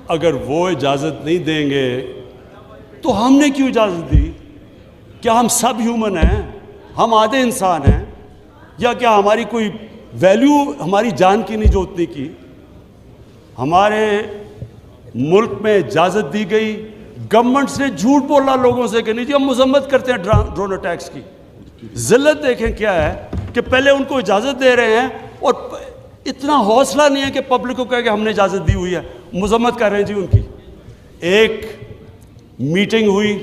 अगर वो इजाज़त नहीं देंगे तो हमने क्यों इजाज़त दी? क्या हम सब ह्यूमन हैं? हम आधे इंसान हैं? या क्या हमारी कोई वैल्यू हमारी जान की नहीं जो उतनी की? हमारे मुल्क में इजाज़त दी गई, गवर्नमेंट ने झूठ बोला लोगों से कि नहीं जी हम मजम्मत करते हैं ड्रोन अटैक्स की। जिल्लत देखें क्या है कि पहले उनको इजाज़त दे रहे हैं और इतना हौसला नहीं है कि पब्लिक को कहे कि हमने इजाज़त दी हुई है, मजम्मत कर रहे हैं जी उनकी। एक मीटिंग हुई,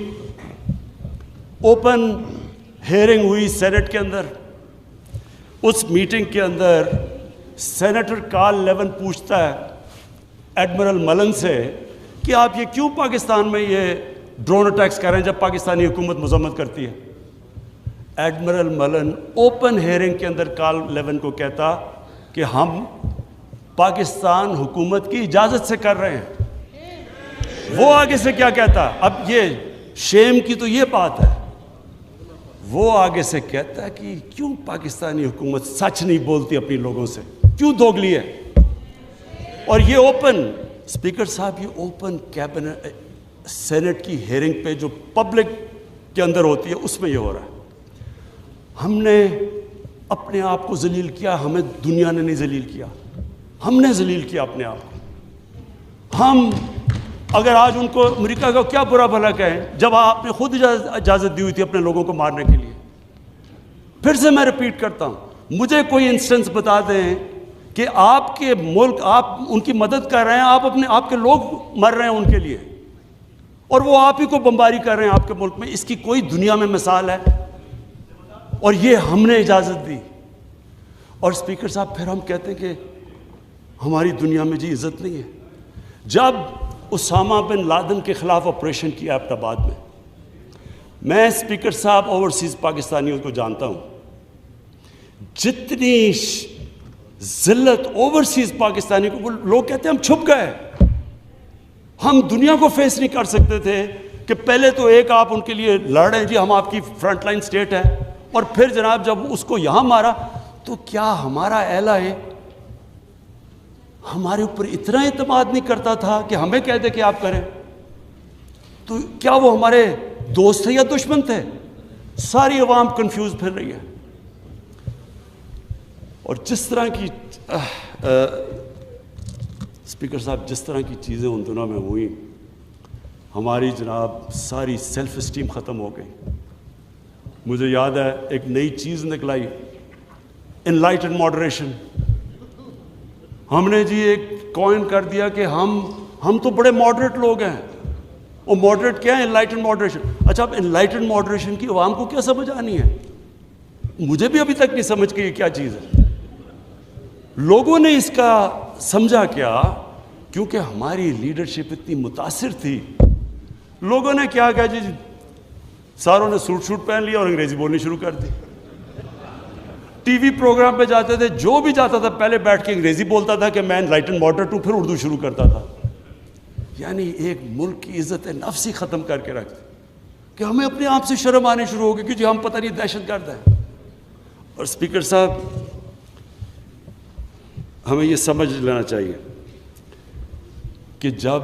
ओपन हेयरिंग हुई सेनेट के अंदर। उस मीटिंग के अंदर सेनेटर कार्ल लेवन पूछता है एडमिरल मलन से कि आप ये क्यों पाकिस्तान में ये ड्रोन अटैक्स कर रहे हैं जब पाकिस्तानी हुकूमत मजम्मत करती है? एडमिरल मलन ओपन हेयरिंग के अंदर कार्ल लेवन को कहता कि हम पाकिस्तान हुकूमत की इजाज़त से कर रहे हैं। वो आगे से क्या कहता? अब ये शेम की तो ये बात है, वो आगे से कहता है कि क्यों पाकिस्तानी हुकूमत सच नहीं बोलती अपने लोगों से, क्यों दोगली है? और ये ओपन, स्पीकर साहब, ये ओपन कैबिनेट सेनेट की हेयरिंग पे जो पब्लिक के अंदर होती है उसमें ये हो रहा है। हमने अपने आप को जलील किया, हमें दुनिया ने नहीं जलील किया, हमने जलील किया अपने आप को। हम अगर आज उनको अमेरिका का क्या बुरा भला कहें जब आपने खुद इजाज़त दी हुई थी अपने लोगों को मारने के लिए। फिर से मैं रिपीट करता हूं, मुझे कोई इंस्टेंस बता दें कि आपके मुल्क, आप उनकी मदद कर रहे हैं, आप अपने आपके लोग मर रहे हैं उनके लिए और वो आप ही को बमबारी कर रहे हैं आपके मुल्क में। इसकी कोई दुनिया में मिसाल है? और ये हमने इजाज़त दी। और स्पीकर साहब फिर हम कहते हैं कि हमारी दुनिया में जी इज़्ज़त नहीं है। जब उसामा बिन लादेन के ख़िलाफ़ ऑपरेशन किया एबटाबाद में, मैं स्पीकर साहब ओवरसीज़ पाकिस्तानियों को जानता हूँ, जितनी जिल्लत ओवरसीज़ पाकिस्तानी को, लोग कहते हैं हम छुप गए, हम दुनिया को फेस नहीं कर सकते थे कि पहले तो एक आप उनके लिए लड़ रहे हैं जी हम आपकी फ्रंटलाइन स्टेट है, और फिर जनाब जब उसको यहां मारा तो क्या हमारा एला है हमारे ऊपर इतना एतमाद नहीं करता था कि हमें कह दे कि आप करें? तो क्या वो हमारे दोस्त थे या दुश्मन थे? सारी अवाम कंफ्यूज फिर रही है। और जिस तरह की स्पीकर साहब, जिस तरह की चीज़ें उन दिनों में हुई, हमारी जनाब सारी सेल्फ इस्टीम ख़त्म हो गई। मुझे याद है एक नई चीज़ निकलाई, इनलाइटेड मॉडरेशन। हमने जी एक कॉइन कर दिया कि हम तो बड़े मॉडरेट लोग हैं। और मॉडरेट क्या है? Enlightened moderation. अच्छा, अब इनलाइटेड मॉडरेशन की अवाम को क्या समझ आनी है? मुझे भी अभी तक नहीं समझ के ये क्या चीज़ है। लोगों ने इसका समझा क्या? क्योंकि हमारी लीडरशिप इतनी मुतासिर थी, लोगों ने क्या कहा जी, सारों ने सूट पहन लिया और अंग्रेजी बोलनी शुरू कर दी। टीवी प्रोग्राम पे जाते थे, जो भी जाता था पहले बैठ के अंग्रेजी बोलता था कि मैं एनलाइटन मॉडरेट हूं, फिर उर्दू शुरू करता था। यानी एक मुल्क की इज्जत नफ्स ही ख़त्म करके रखते कि हमें अपने आप से शर्म आने शुरू हो गई कि जी हम पता नहीं दहशतगर्द हैं। और स्पीकर साहब, हमें ये समझ लेना चाहिए कि जब,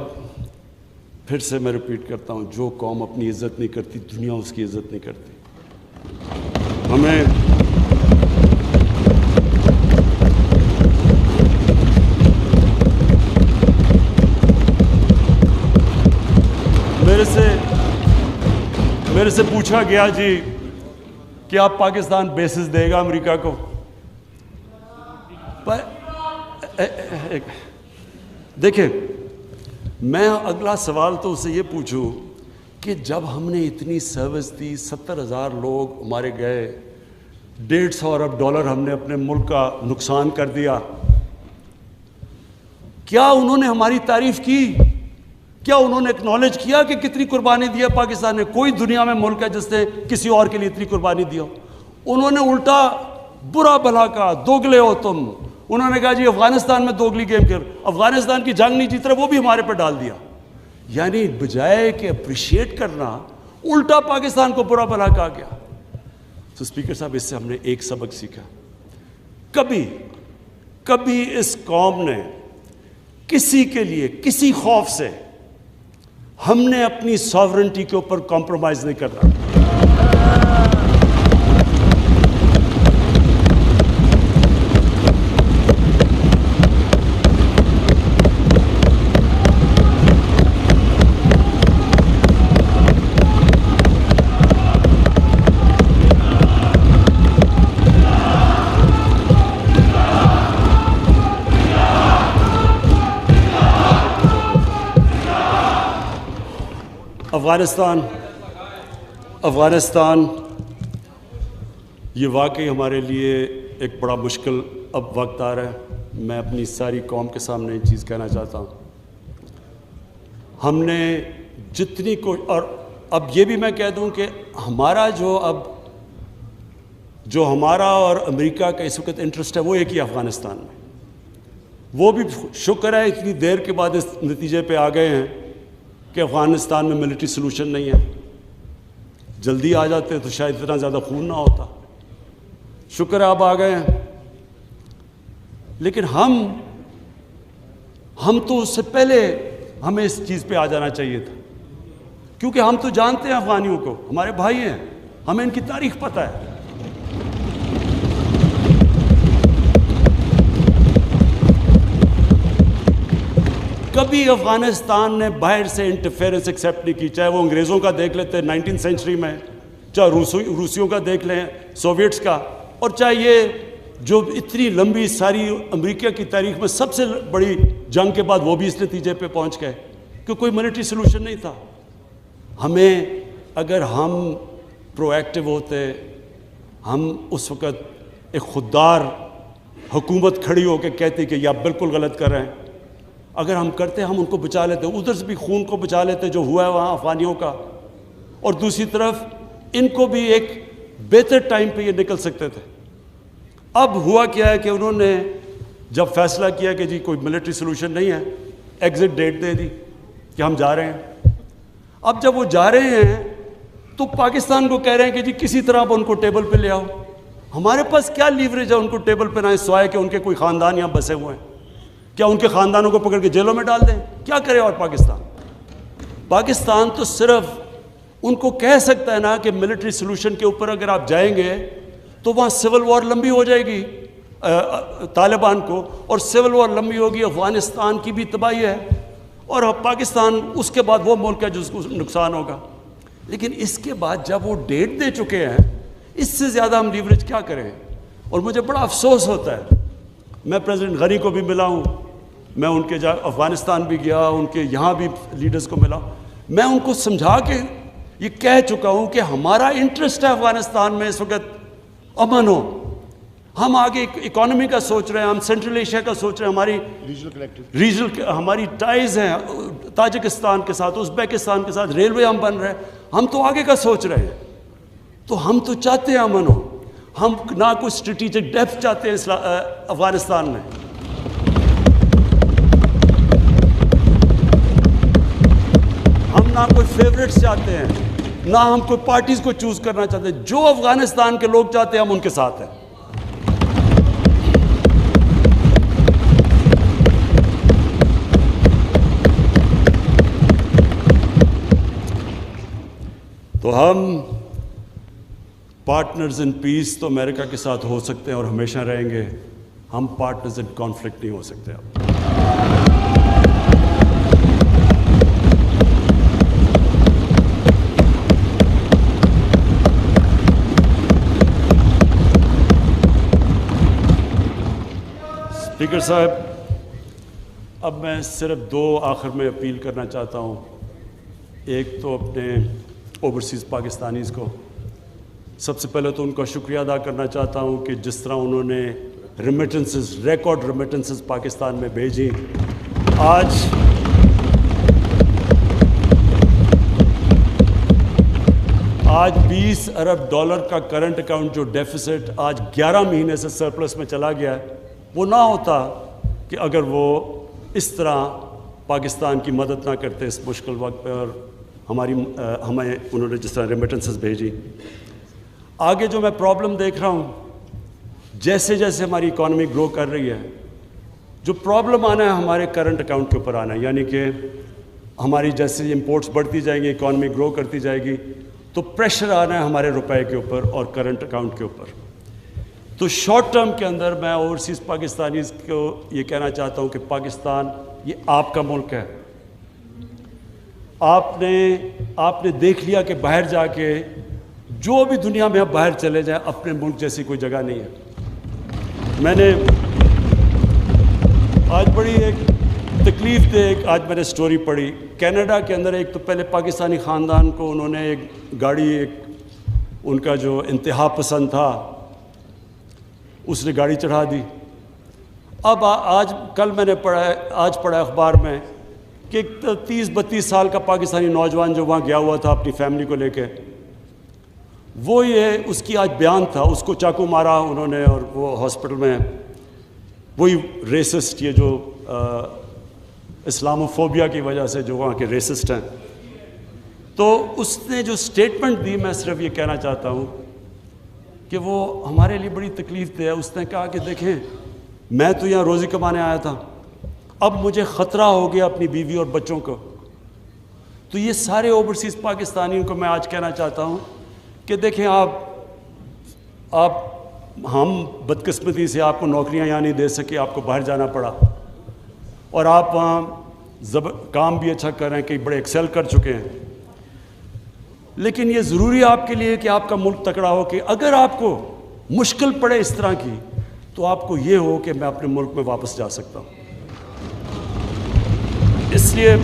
फिर से मैं रिपीट करता हूं, जो कौम अपनी इज्जत नहीं करती दुनिया उसकी इज्जत नहीं करती। हमें मेरे से पूछा गया जी कि आप पाकिस्तान बेसिस देगा अमेरिका को? पर देखिए, मैं अगला सवाल तो उससे ये पूछूं कि जब हमने इतनी सर्विस दी, 70,000 लोग हमारे गए, $150 अरब हमने अपने मुल्क का नुकसान कर दिया, क्या उन्होंने हमारी तारीफ की? क्या उन्होंने एक्नॉलेज किया कि कितनी कुर्बानी दी है पाकिस्तान ने? कोई दुनिया में मुल्क है जिसने किसी और के लिए इतनी कुर्बानी दी हो? उन्होंने उल्टा बुरा भला कहा, दोगले हो तुम। उन्होंने कहा जी अफगानिस्तान में दोगली गेम खेल, अफगानिस्तान की जंग नहीं जीत रहे, वो भी हमारे पर डाल दिया। यानी बजाय कि अप्रिशिएट करना, उल्टा पाकिस्तान को बुरा भला कहा गया। तो स्पीकर साहब, इससे हमने एक सबक सीखा, कभी कभी इस कौम ने किसी के लिए किसी खौफ से हमने अपनी सॉवरेंटी के ऊपर कॉम्प्रोमाइज नहीं करना। अफ़गानिस्तान ये वाकई हमारे लिए एक बड़ा मुश्किल अब वक्त आ रहा है। मैं अपनी सारी कौम के सामने एक चीज़ कहना चाहता हूँ। हमने जितनी को, और अब ये भी मैं कह दूँ कि हमारा जो हमारा और अमेरिका का इस वक्त इंटरेस्ट है वो एक ही अफ़गानिस्तान में। वो भी शुक्र है इतनी देर के बाद इस नतीजे पे आ गए हैं कि अफ़गानिस्तान में मिलिट्री सलूशन नहीं है। जल्दी आ जाते तो शायद इतना ज़्यादा खून ना होता। शुक्र है अब आ गए हैं। लेकिन हम तो उससे पहले हमें इस चीज़ पे आ जाना चाहिए था, क्योंकि हम तो जानते हैं अफ़गानियों को, हमारे भाई हैं, हमें इनकी तारीख पता है। कभी अफ़गानिस्तान ने बाहर से इंटरफेरेंस एक्सेप्ट नहीं की, चाहे वो अंग्रेज़ों का देख लेते 19th सेंचुरी में, चाहे रूसियों का देख लें, सोवियट्स का, और चाहे ये जो इतनी लंबी सारी अमेरिका की तारीख में सबसे बड़ी जंग के बाद वो भी इस नतीजे पे पहुंच गए कि कोई मिलिट्री सलूशन नहीं था। हमें, अगर हम प्रोएक्टिव होते, हम उस वक़्त एक खुददार हुकूमत खड़ी होकर कहती कि ये आप बिल्कुल गलत कर रहे हैं, अगर हम करते हम उनको बचा लेते, उधर से भी खून को बचा लेते जो हुआ है वहाँ अफ़गानियों का, और दूसरी तरफ इनको भी एक बेहतर टाइम पे ये निकल सकते थे। अब हुआ क्या है कि उन्होंने जब फैसला किया कि जी कोई मिलिट्री सलूशन नहीं है, एग्ज़िट डेट दे दी कि हम जा रहे हैं। अब जब वो जा रहे हैं तो पाकिस्तान को कह रहे हैं कि जी किसी तरह आप उनको टेबल पे ले आओ। हमारे पास क्या लीवरेज है उनको टेबल पे लाएं, सिवाय कि उनके कोई ख़ानदान यहाँ बसे हुए हैं? क्या उनके ख़ानदानों को पकड़ के जेलों में डाल दें? क्या करे? और पाकिस्तान तो सिर्फ उनको कह सकता है ना कि मिलिट्री सलूशन के ऊपर अगर आप जाएंगे तो वहाँ सिविल वॉर लंबी हो जाएगी तालिबान को, और सिविल वॉर लंबी होगी, अफ़गानिस्तान की भी तबाही है, और पाकिस्तान उसके बाद वो मुल्क है जिसको नुकसान होगा। लेकिन इसके बाद जब वो डेट दे चुके हैं, इससे ज़्यादा हम लीवरेज क्या करें? और मुझे बड़ा अफसोस होता है। मैं प्रेसिडेंट गनी को भी मिला हूँ, मैं उनके अफ़गानिस्तान भी गया, उनके यहाँ भी लीडर्स को मिला। मैं उनको समझा के ये कह चुका हूँ कि हमारा इंटरेस्ट है अफ़गानिस्तान में इस वक्त अमन हो। हम आगे इकोनॉमी का सोच रहे हैं, हम सेंट्रल एशिया का सोच रहे हैं, हमारी रीजनल हमारी टाइज़ हैं ताजिकिस्तान के साथ, उज़्बेकिस्तान के साथ, रेलवे हम बन रहे हैं, हम तो आगे का सोच रहे हैं। तो हम तो चाहते हैं अमन हो, हम ना कोई स्ट्रेटेजिक डेप्थ चाहते हैं अफ़गानिस्तान में। हम ना कोई फेवरेट्स चाहते हैं, ना हम कोई पार्टीज को चूज करना चाहते हैं। जो अफ़गानिस्तान के लोग चाहते हैं हम उनके साथ हैं। तो हम पार्टनर्स इन पीस तो अमेरिका के साथ हो सकते हैं और हमेशा रहेंगे, हम पार्टनर्स इन कॉन्फ्लिक्ट नहीं हो सकते। अब स्पीकर साहब, अब मैं सिर्फ दो आखिर में अपील करना चाहता हूँ। एक तो अपने ओवरसीज़ पाकिस्तानीज़ को सबसे पहले तो उनका शुक्रिया अदा करना चाहता हूँ कि जिस तरह उन्होंने रेमिटेंसेस, रिकॉर्ड रेमिटेंसेस पाकिस्तान में भेजी। आज 20 अरब डॉलर का करंट अकाउंट जो डेफिसिट आज 11 महीने से सरप्लस में चला गया है, वो ना होता कि अगर वो इस तरह पाकिस्तान की मदद ना करते इस मुश्किल वक्त पे, और हमें उन्होंने जिस तरह रेमिटेंसेस भेजी। आगे जो मैं प्रॉब्लम देख रहा हूँ, जैसे जैसे हमारी इकॉनमी ग्रो कर रही है, जो प्रॉब्लम आना है हमारे करंट अकाउंट के ऊपर आना है, यानी कि हमारी जैसे इंपोर्ट्स बढ़ती जाएंगी, इकॉनमी ग्रो करती जाएगी, तो प्रेशर आना है हमारे रुपए के ऊपर और करंट अकाउंट के ऊपर। तो शॉर्ट टर्म के अंदर मैं ओवरसीज़ पाकिस्तानीज़ को ये कहना चाहता हूँ कि पाकिस्तान ये आपका मुल्क है। आपने देख लिया कि बाहर जाके जो भी दुनिया में आप बाहर चले जाएं, अपने मुल्क जैसी कोई जगह नहीं है। मैंने आज बड़ी एक तकलीफ दे आज मैंने स्टोरी पढ़ी। कनाडा के अंदर एक तो पहले पाकिस्तानी ख़ानदान को उन्होंने एक गाड़ी, एक उनका जो इंतहा पसंद था उसने गाड़ी चढ़ा दी। अब आज कल मैंने पढ़ा अखबार में कि 30-32 साल का पाकिस्तानी नौजवान जो वहाँ गया हुआ था अपनी फैमिली को लेके, वो ये उसकी आज बयान था, उसको चाकू मारा उन्होंने और वो हॉस्पिटल में, वही रेसिस्ट, ये जो इस्लामोफोबिया की वजह से जो वहाँ के रेसिस्ट हैं। तो उसने जो स्टेटमेंट दी, मैं सिर्फ ये कहना चाहता हूँ कि वो हमारे लिए बड़ी तकलीफ है। उसने कहा कि देखें, मैं तो यहाँ रोज़ी कमाने आया था, अब मुझे ख़तरा हो गया अपनी बीवी और बच्चों को। तो ये सारे ओवरसीज़ पाकिस्तानियों को मैं आज कहना चाहता हूँ कि देखें, हम बदकिस्मती से आपको नौकरियां यहाँ नहीं दे सके, आपको बाहर जाना पड़ा, और आप वहाँ काम भी अच्छा कर रहे हैं, कई बड़े एक्सेल कर चुके हैं। लेकिन ये ज़रूरी है आपके लिए कि आपका मुल्क तकड़ा हो, कि अगर आपको मुश्किल पड़े इस तरह की, तो आपको ये हो कि मैं अपने मुल्क में वापस जा सकता हूँ। इसलिए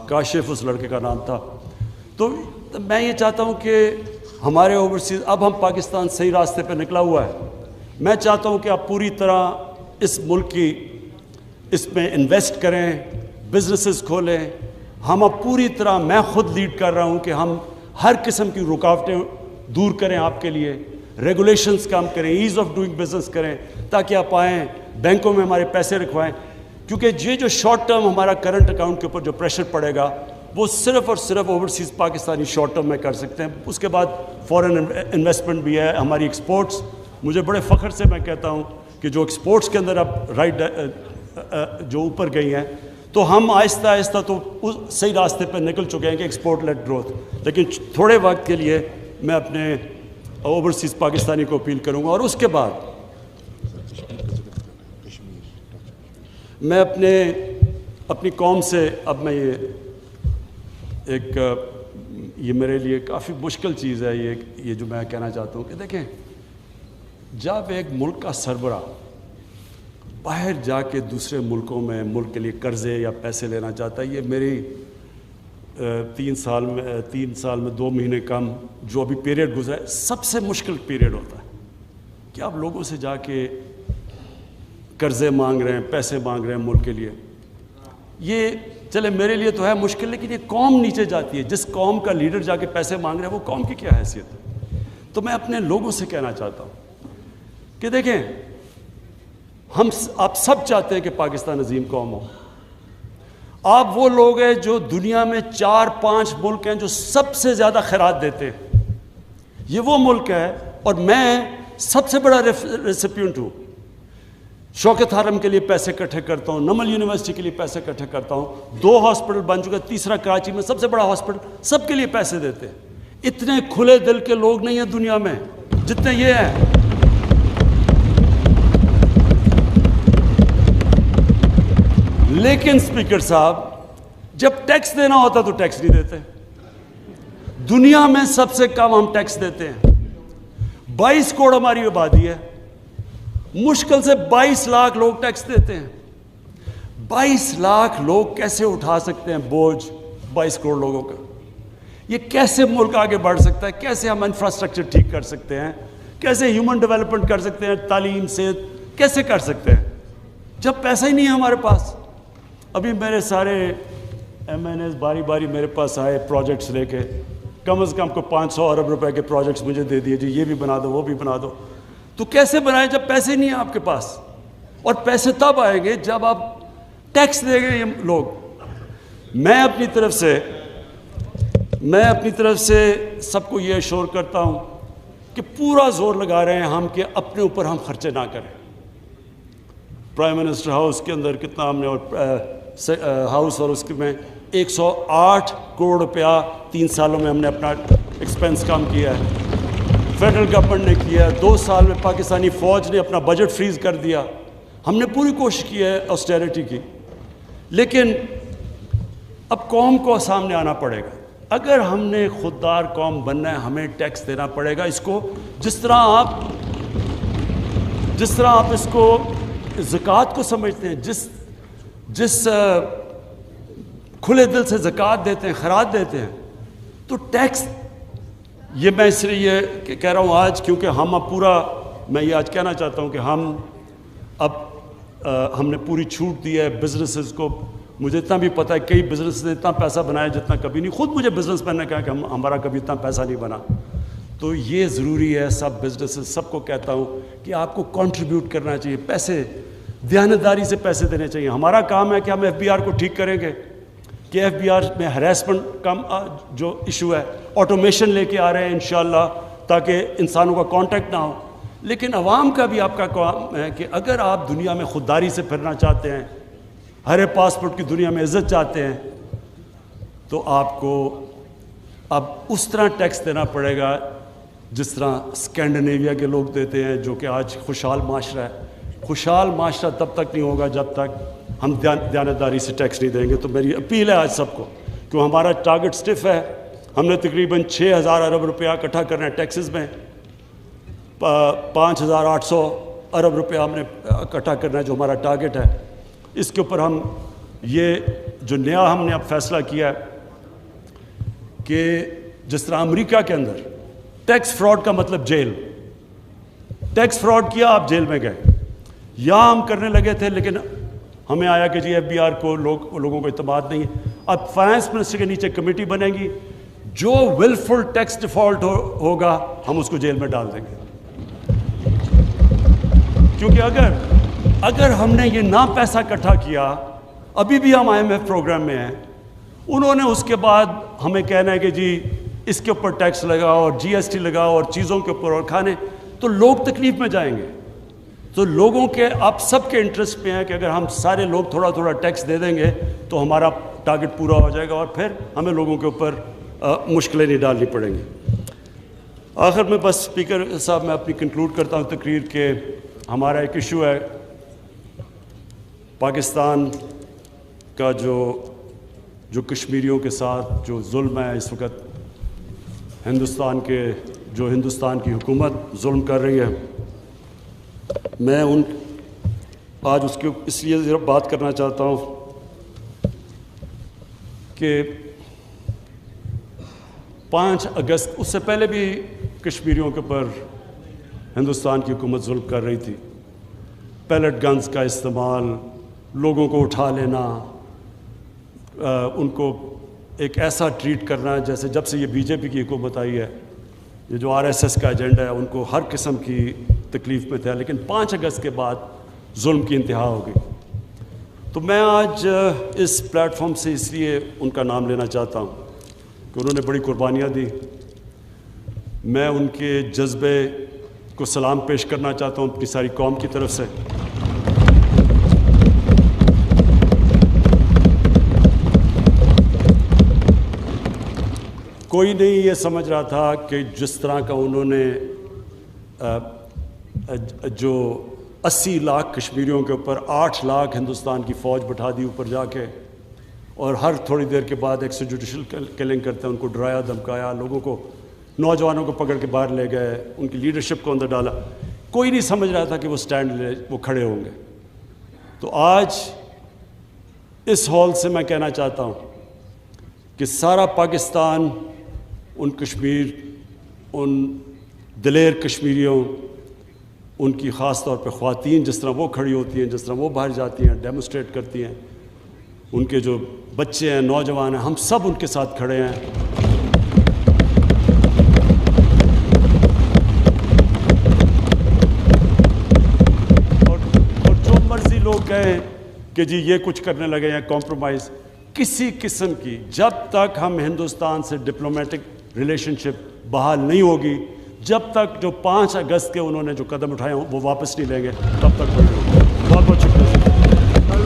काशिफ उस लड़के का नाम था। तो मैं ये चाहता हूँ कि हमारे ओवरसीज़, अब हम पाकिस्तान सही रास्ते पर निकला हुआ है। मैं चाहता हूँ कि आप पूरी तरह इस मुल्क की इसमें इन्वेस्ट करें, बिजनेसेस खोलें। हम अब पूरी तरह, मैं ख़ुद लीड कर रहा हूँ कि हम हर किस्म की रुकावटें दूर करें आपके लिए, रेगुलेशंस कम करें, ईज़ ऑफ डूइंग बिजनेस करें, ताकि आप आएँ, बैंकों में हमारे पैसे रखवाएं। क्योंकि ये जो शॉर्ट टर्म हमारा करंट अकाउंट के ऊपर जो प्रेशर पड़ेगा, वो सिर्फ़ और सिर्फ ओवरसीज़ पाकिस्तानी शॉर्ट टर्म में कर सकते हैं। उसके बाद फॉरेन इन्वेस्टमेंट भी है, हमारी एक्सपोर्ट्स। मुझे बड़े फ़ख्र से मैं कहता हूँ कि जो एक्सपोर्ट्स के अंदर अब जो ऊपर गई हैं, तो हम आहिस्ता आहिस्ता तो उस सही रास्ते पर निकल चुके हैं कि एक्सपोर्ट लेड ग्रोथ। लेकिन थोड़े वक्त के लिए मैं अपने ओवरसीज़ पाकिस्तानी को अपील करूँगा, और उसके बाद मैं अपनी कौम से, अब मैं ये मेरे लिए काफ़ी मुश्किल चीज़ है ये जो मैं कहना चाहता हूँ कि देखें, जब एक मुल्क का सरबरा बाहर जाके दूसरे मुल्कों में मुल्क के लिए कर्ज़े या पैसे लेना चाहता है, ये मेरी 3 साल में 2 महीने कम जो अभी पीरियड गुजरा है, सबसे मुश्किल पीरियड होता है कि आप लोगों से जाके कर्ज़े मांग रहे हैं, पैसे मांग रहे हैं मुल्क के लिए। ये चले मेरे लिए तो है मुश्किल, लेकिन ये कौम नीचे जाती है। जिस कौम का लीडर जाके पैसे मांग रहे हैं, वो कौम की क्या हैसियत है। तो मैं अपने लोगों से कहना चाहता हूँ कि देखें, आप सब चाहते हैं कि पाकिस्तान अजीम कौम हो। आप वो लोग हैं जो दुनिया में 4-5 मुल्क हैं जो सबसे ज़्यादा खैरात देते हैं। ये वो मुल्क है, और मैं सबसे बड़ा रेसिपिएंट हूँ। शौकत हारम के लिए पैसे इकट्ठे करता हूँ, नमल यूनिवर्सिटी के लिए पैसे इकट्ठे करता हूँ, 2 हॉस्पिटल बन चुके, तीसरा कराची में सबसे बड़ा हॉस्पिटल, सबके लिए पैसे देते हैं। इतने खुले दिल के लोग नहीं हैं दुनिया में जितने ये हैं। लेकिन स्पीकर साहब, जब टैक्स देना होता तो टैक्स नहीं देते। दुनिया में सबसे कम हम टैक्स देते हैं। 22 करोड़ हमारी आबादी है, मुश्किल से 22 लाख लोग टैक्स देते हैं। 22 लाख लोग कैसे उठा सकते हैं बोझ 22 करोड़ लोगों का? ये कैसे मुल्क आगे बढ़ सकता है? कैसे हम इंफ्रास्ट्रक्चर ठीक कर सकते हैं? कैसे ह्यूमन डेवलपमेंट कर सकते हैं? तालीम से कैसे कर सकते हैं जब पैसा ही नहीं है हमारे पास? अभी मेरे सारे MNAs बारी बारी मेरे पास आए प्रोजेक्ट्स लेके, कम से कम को 500 अरब रुपए के प्रोजेक्ट्स मुझे दे दिए, जी ये भी बना दो, वो भी बना दो। तो कैसे बनाएं जब पैसे नहीं है आपके पास? और पैसे तब आएंगे जब आप टैक्स देंगे ये लोग। मैं अपनी तरफ से सबको ये अश्योर करता हूँ कि पूरा जोर लगा रहे हैं हम कि अपने ऊपर हम खर्चे ना करें। प्राइम मिनिस्टर हाउस के अंदर कितना हमने, और हाउस और उसके में 108 करोड़ रुपया 3 सालों में हमने अपना एक्सपेंस कम किया है। फेडरल गवर्नमेंट ने किया है। 2 साल में पाकिस्तानी फ़ौज ने अपना बजट फ्रीज़ कर दिया। हमने पूरी कोशिश की है ऑस्टेरिटी की, लेकिन अब कौम को सामने आना पड़ेगा। अगर हमने खुददार कौम बनना है, हमें टैक्स देना पड़ेगा। इसको जिस तरह आप इसको ज़कात को समझते हैं, जिस खुले दिल से ज़कात देते हैं, खैरात देते हैं, तो टैक्स, ये मैं इसलिए ये कह रहा हूँ आज क्योंकि हम अब पूरा, मैं ये आज कहना चाहता हूँ कि हमने पूरी छूट दी है बिजनेसेस को। मुझे इतना भी पता है कई बिजनेस ने इतना पैसा बनाया जितना कभी नहीं, खुद मुझे बिजनेसमैन ने कहा कि हमारा कभी इतना पैसा नहीं बना। तो ये ज़रूरी है, सब बिजनेसेस सबको कहता हूँ कि आपको कंट्रीब्यूट करना चाहिए, पैसे दयानतदारी से पैसे देने चाहिए। हमारा काम है कि हम FBR को ठीक करेंगे कि FBR में हरासमेंट कम जो इशू है, ऑटोमेशन लेके आ रहे हैं इंशाल्लाह, ताकि इंसानों का कांटेक्ट ना हो। लेकिन अवाम का भी आपका काम है कि अगर आप दुनिया में खुददारी से फिरना चाहते हैं, हरे पासपोर्ट की दुनिया में इज्जत चाहते हैं, तो आपको अब उस तरह टैक्स देना पड़ेगा जिस तरह स्कैंडिनेविया के लोग देते हैं, जो कि आज खुशहाल माशरा है। खुशहाल माशरा तब तक नहीं होगा जब तक हम दयानतदारी से टैक्स नहीं देंगे। तो मेरी अपील है आज सबको, क्यों हमारा टारगेट स्टिफ है। हमने तकरीबन 6,000 अरब रुपया इकट्ठा करना है टैक्सेस में, 5,800 अरब रुपया हमने इकट्ठा करना है, जो हमारा टारगेट है। इसके ऊपर हम ये जो नया हमने अब फैसला किया है कि जिस तरह अमेरिका के अंदर टैक्स फ्रॉड का मतलब जेल, टैक्स फ्रॉड किया आप जेल में गए, यहाँ हम करने लगे थे, लेकिन हमें आया कि जी FBR को लोगों को इत्मीनान नहीं है। अब फाइनेंस मिनिस्टर के नीचे कमेटी बनेगी, जो विलफुल टैक्स डिफॉल्ट होगा हम उसको जेल में डाल देंगे। क्योंकि अगर हमने ये ना पैसा इकट्ठा किया, अभी भी हम IMF प्रोग्राम में हैं, उन्होंने उसके बाद हमें कहना है कि जी इसके ऊपर टैक्स लगाओ और GST लगाओ और चीज़ों के ऊपर और खाने, तो लोग तकलीफ में जाएंगे। तो लोगों के आप सबके इंटरेस्ट में है कि अगर हम सारे लोग थोड़ा थोड़ा टैक्स दे देंगे तो हमारा टारगेट पूरा हो जाएगा और फिर हमें लोगों के ऊपर मुश्किलें नहीं डालनी पड़ेंगी। आखिर में बस स्पीकर साहब, मैं अपनी कंक्लूड करता हूँ तकरीर के, हमारा एक इशू है पाकिस्तान का जो कश्मीरियों के साथ जो जुल्म है इस वक्त, हिंदुस्तान की हुकूमत जुल्म कर रही है। मैं आज उसके इसलिए ज़रा बात करना चाहता हूँ कि 5 अगस्त, उससे पहले भी कश्मीरियों के ऊपर हिंदुस्तान की हुकूमत जुल्म कर रही थी। पैलेट गन्स का इस्तेमाल, लोगों को उठा लेना, उनको एक ऐसा ट्रीट करना जैसे जब से ये BJP की हुकूमत आई है, ये जो RSS का एजेंडा है, उनको हर किस्म की तकलीफ़ में था। लेकिन 5 अगस्त के बाद जुल्म की इंतहा हो गई। तो मैं आज इस प्लेटफॉर्म से इसलिए उनका नाम लेना चाहता हूँ कि उन्होंने बड़ी कुर्बानियाँ दी। मैं उनके जज्बे को सलाम पेश करना चाहता हूँ अपनी सारी कौम की तरफ से। कोई नहीं ये समझ रहा था कि जिस तरह का उन्होंने जो 80 लाख कश्मीरियों के ऊपर 8 लाख हिंदुस्तान की फ़ौज बैठा दी ऊपर जाके, और हर थोड़ी देर के बाद एक्स्ट्रा जुडिशल किलिंग करते हैं, उनको डराया धमकाया, लोगों को, नौजवानों को पकड़ के बाहर ले गए, उनकी लीडरशिप को अंदर डाला। कोई नहीं समझ रहा था कि वो खड़े होंगे। तो आज इस हॉल से मैं कहना चाहता हूँ कि सारा पाकिस्तान उन दिलेर कश्मीरियों, उनकी ख़ास तौर पे ख़वातीन जिस तरह वो खड़ी होती हैं, जिस तरह वो बाहर जाती हैं, डेमोस्ट्रेट करती हैं, उनके जो बच्चे हैं, नौजवान हैं, हम सब उनके साथ खड़े हैं। और जो मर्जी लोग कहें कि जी ये कुछ करने लगे हैं, कॉम्प्रोमाइज़ किसी किस्म की, जब तक हम हिंदुस्तान से डिप्लोमेटिक रिलेशनशिप बहाल नहीं होगी, जब तक जो 5 अगस्त के उन्होंने जो कदम उठाए वो वापस नहीं लेंगे, तब तक कोई नहीं।